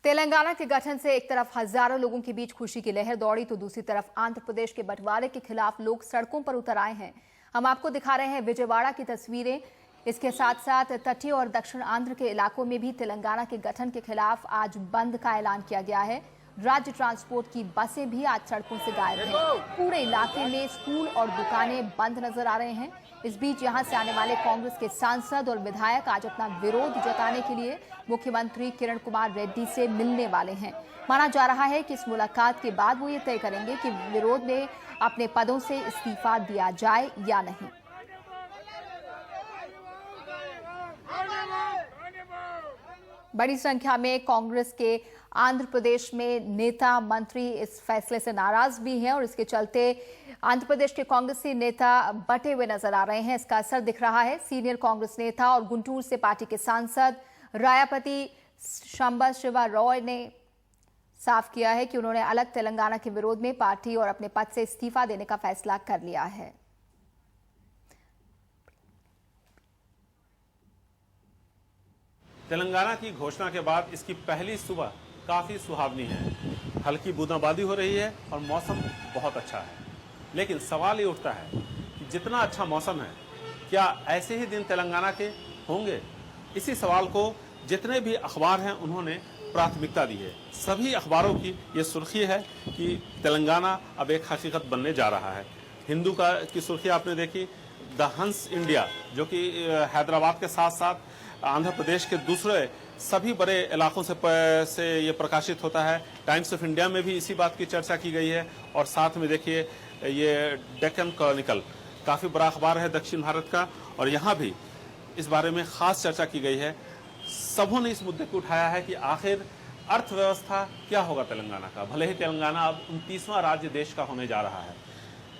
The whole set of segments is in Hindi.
तेलंगाना के गठन से एक तरफ हजारों लोगों के बीच खुशी की लहर दौड़ी तो दूसरी तरफ आंध्र प्रदेश के बंटवारे के खिलाफ लोग सड़कों पर उतर आए हैं। हम आपको दिखा रहे हैं विजयवाड़ा की तस्वीरें। इसके साथ साथ तटीय और दक्षिण आंध्र के इलाकों में भी तेलंगाना के गठन के खिलाफ आज बंद का ऐलान किया गया है। राज्य ट्रांसपोर्ट की बसें भी आज सड़कों से गायब हैं। पूरे इलाके में स्कूल और दुकानें बंद नजर आ रहे हैं। इस बीच यहां से आने वाले कांग्रेस के सांसद और विधायक आज अपना विरोध जताने के लिए मुख्यमंत्री किरण कुमार रेड्डी से मिलने वाले हैं। माना जा रहा है कि इस मुलाकात के बाद वो ये तय करेंगे कि विरोध में अपने पदों से इस्तीफा दिया जाए या नहीं। बड़ी संख्या में कांग्रेस के आंध्र प्रदेश में नेता मंत्री इस फैसले से नाराज भी हैं और इसके चलते आंध्र प्रदेश के कांग्रेसी नेता बटे हुए नजर आ रहे हैं। इसका असर दिख रहा है। सीनियर कांग्रेस नेता और गुंटूर से पार्टी के सांसद रायापति शंबा शिवा रॉय ने साफ किया है कि उन्होंने अलग तेलंगाना के विरोध में पार्टी और अपने पद से इस्तीफा देने का फैसला कर लिया है। तेलंगाना की घोषणा के बाद इसकी पहली सुबह काफ़ी सुहावनी है। हल्की बूंदाबांदी हो रही है और मौसम बहुत अच्छा है। लेकिन सवाल ये उठता है कि जितना अच्छा मौसम है, क्या ऐसे ही दिन तेलंगाना के होंगे? इसी सवाल को जितने भी अखबार हैं उन्होंने प्राथमिकता दी है। सभी अखबारों की ये सुर्खी है कि तेलंगाना अब एक हकीकत बनने जा रहा है। हिंदू की सुर्खी आपने देखी, द हंस इंडिया, जो कि हैदराबाद के साथ साथ आंध्र प्रदेश के दूसरे सभी बड़े इलाकों से ये प्रकाशित होता है। टाइम्स ऑफ इंडिया में भी इसी बात की चर्चा की गई है। और साथ में देखिए ये डेक्कन क्रॉनिकल, काफ़ी बड़ा अखबार है दक्षिण भारत का, और यहाँ भी इस बारे में खास चर्चा की गई है। सबों ने इस मुद्दे को उठाया है कि आखिर अर्थव्यवस्था क्या होगा तेलंगाना का। भले ही तेलंगाना अब 29वां राज्य देश का होने जा रहा है।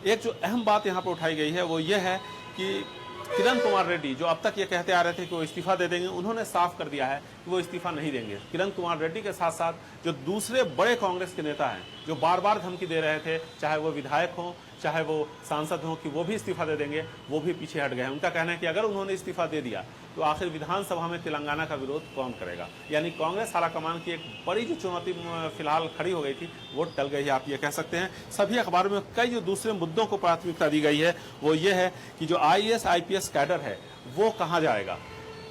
एक जो अहम बात यहाँ पर उठाई गई है वो ये है कि किरण कुमार रेड्डी, जो अब तक ये कहते आ रहे थे कि वो इस्तीफा दे देंगे, उन्होंने साफ कर दिया है कि वो इस्तीफा नहीं देंगे। किरण कुमार रेड्डी के साथ साथ जो दूसरे बड़े कांग्रेस के नेता हैं, जो बार बार धमकी दे रहे थे, चाहे वो विधायक हों चाहे वो सांसद हों, कि वो भी इस्तीफा दे देंगे, वो भी पीछे हट गए हैं। उनका कहना है कि अगर उन्होंने इस्तीफा दे दिया तो आखिर विधानसभा में तेलंगाना का विरोध कौन करेगा। यानी कांग्रेस आलाकमान की एक बड़ी जो चुनौती फिलहाल खड़ी हो गई थी वो टल गई है, आप ये कह सकते हैं। सभी अखबारों में कई जो दूसरे मुद्दों को प्राथमिकता दी गई है वो ये है कि जो IAS IPS कैडर है वो कहाँ जाएगा।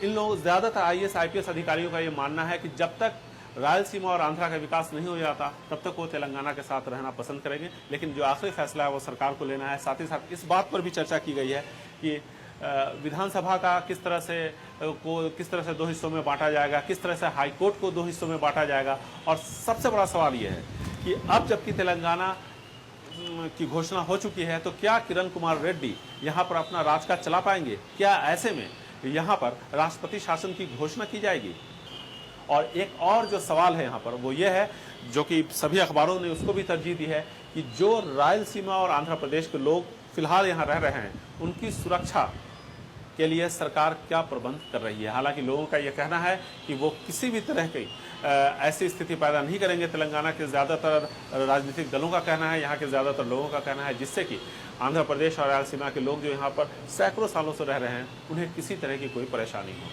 इन लोग, ज़्यादातर IAS IPS अधिकारियों का ये मानना है कि जब तक रायलसीमा और आंध्रा का विकास नहीं हो जाता तब तक वो तेलंगाना के साथ रहना पसंद करेंगे। लेकिन जो आखिरी फैसला है वो सरकार को लेना है। साथ ही साथ इस बात पर भी चर्चा की गई है कि विधानसभा का किस तरह से दो हिस्सों में बांटा जाएगा, किस तरह से हाईकोर्ट को दो हिस्सों में बांटा जाएगा। और सबसे बड़ा सवाल ये है कि अब जबकि तेलंगाना की घोषणा हो चुकी है तो क्या किरण कुमार रेड्डी यहाँ पर अपना राजकाज चला पाएंगे? क्या ऐसे में यहाँ पर राष्ट्रपति शासन की घोषणा की जाएगी? और एक और जो सवाल है यहाँ पर वो ये है, जो कि सभी अखबारों ने उसको भी तरजीह दी है, कि जो रायलसीमा और आंध्र प्रदेश के लोग फिलहाल यहाँ रह रहे हैं उनकी सुरक्षा के लिए सरकार क्या प्रबंध कर रही है। हालांकि लोगों का ये कहना है कि वो किसी भी तरह की ऐसी स्थिति पैदा नहीं करेंगे। तेलंगाना के ज़्यादातर राजनीतिक दलों का कहना है, यहाँ के ज़्यादातर लोगों का कहना है, जिससे कि आंध्र प्रदेश और रायलसीमा के लोग जो यहाँ पर सैकड़ों सालों से रह रहे हैं उन्हें किसी तरह की कोई परेशानी हो।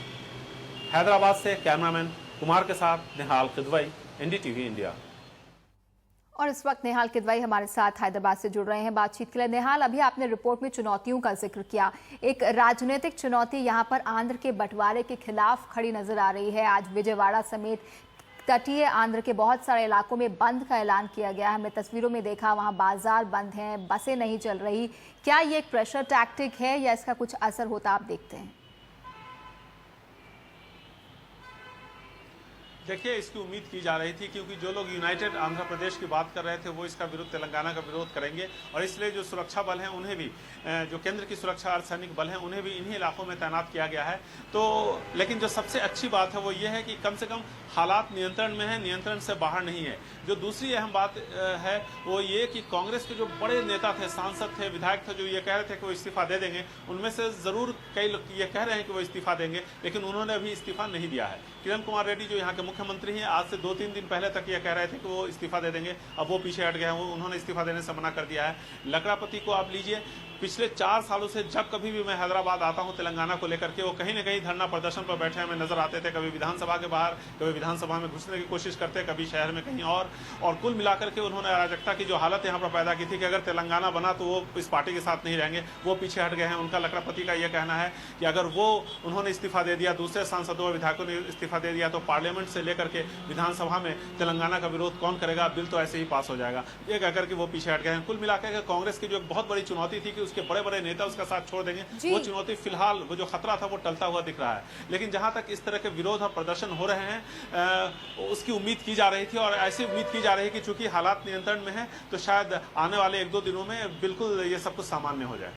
हैदराबाद से कैमरामैन कुमार के साथ निहाल किदवई, NDTV इंडिया। और इस वक्त निहाल किदवई हमारे साथ हैदराबाद से जुड़ रहे हैं बातचीत के लिए। निहाल, अभी आपने रिपोर्ट में चुनौतियों का जिक्र किया। एक राजनीतिक चुनौती यहाँ पर आंध्र के बंटवारे के खिलाफ खड़ी नजर आ रही है। आज विजयवाड़ा समेत तटीय आंध्र के बहुत सारे इलाकों में बंद का ऐलान किया गया है। हमने तस्वीरों में देखा, वहाँ बाजार बंद हैं, बसें नहीं चल रही। क्या ये एक प्रेशर टैक्टिक है या इसका कुछ असर होता आप देखते हैं? देखिए, इसकी उम्मीद की जा रही थी क्योंकि जो लोग यूनाइटेड आंध्र प्रदेश की बात कर रहे थे वो इसका विरोध, तेलंगाना का विरोध करेंगे। और इसलिए जो सुरक्षा बल हैं उन्हें भी, जो केंद्र की सुरक्षा अर्धसैनिक बल हैं उन्हें भी इन्हीं इलाकों में तैनात किया गया है। तो लेकिन जो सबसे अच्छी बात है वो ये है कि कम से कम हालात नियंत्रण में है, नियंत्रण से बाहर नहीं है। जो दूसरी अहम बात है वो ये कि कांग्रेस के जो बड़े नेता थे, सांसद थे, विधायक थे, जो ये कह रहे थे कि वो इस्तीफा दे देंगे, उनमें से जरूर कई लोग ये कह रहे हैं कि वो इस्तीफा देंगे, लेकिन उन्होंने अभी इस्तीफा नहीं दिया है। किरण कुमार रेड्डी जो यहाँ के मुख्यमंत्री ही आज से 2-3 दिन पहले तक ये कह रहे थे कि वो इस्तीफा दे देंगे, अब वो पीछे हट गए हैं, उन्होंने इस्तीफा देने से मना कर दिया है। लकड़ापति को आप लीजिए, पिछले 4 सालों से जब कभी भी मैं हैदराबाद आता हूं तेलंगाना को लेकर के, वो कहीं न कहीं धरना प्रदर्शन पर बैठे हमें नजर आते थे। कभी विधानसभा के बाहर, कभी विधानसभा में घुसने की कोशिश करते, कभी शहर में कहीं और कुल मिलाकर के उन्होंने अराजकता की जो हालत यहाँ पर पैदा की थी कि अगर तेलंगाना बना तो वो इस पार्टी के साथ नहीं रहेंगे, वो पीछे हट गए हैं। उनका लकड़ापति का यह कहना है कि अगर उन्होंने इस्तीफा दे दिया, दूसरे सांसदों और विधायकों ने इस्तीफा दे दिया, तो पार्लियामेंट से लेकर के विधानसभा में तेलंगाना का विरोध कौन करेगा, बिल तो ऐसे ही पास हो जाएगा, ये कहकर के वो पीछे हट गए हैं। कुल मिलाकर के कांग्रेस की जो एक बहुत बड़ी चुनौती थी कि उसके बड़े बड़े नेता उसका साथ छोड़ देंगे, वो चुनौती फिलहाल, वो जो खतरा था वो टलता हुआ दिख रहा है। लेकिन जहां तक इस तरह के विरोध और प्रदर्शन हो रहे हैं, उसकी उम्मीद की जा रही थी और ऐसी उम्मीद की जा रही है कि चूंकि हालात नियंत्रण में है तो शायद आने वाले 1-2 दिनों में बिल्कुल ये सब कुछ सामान्य हो जाए।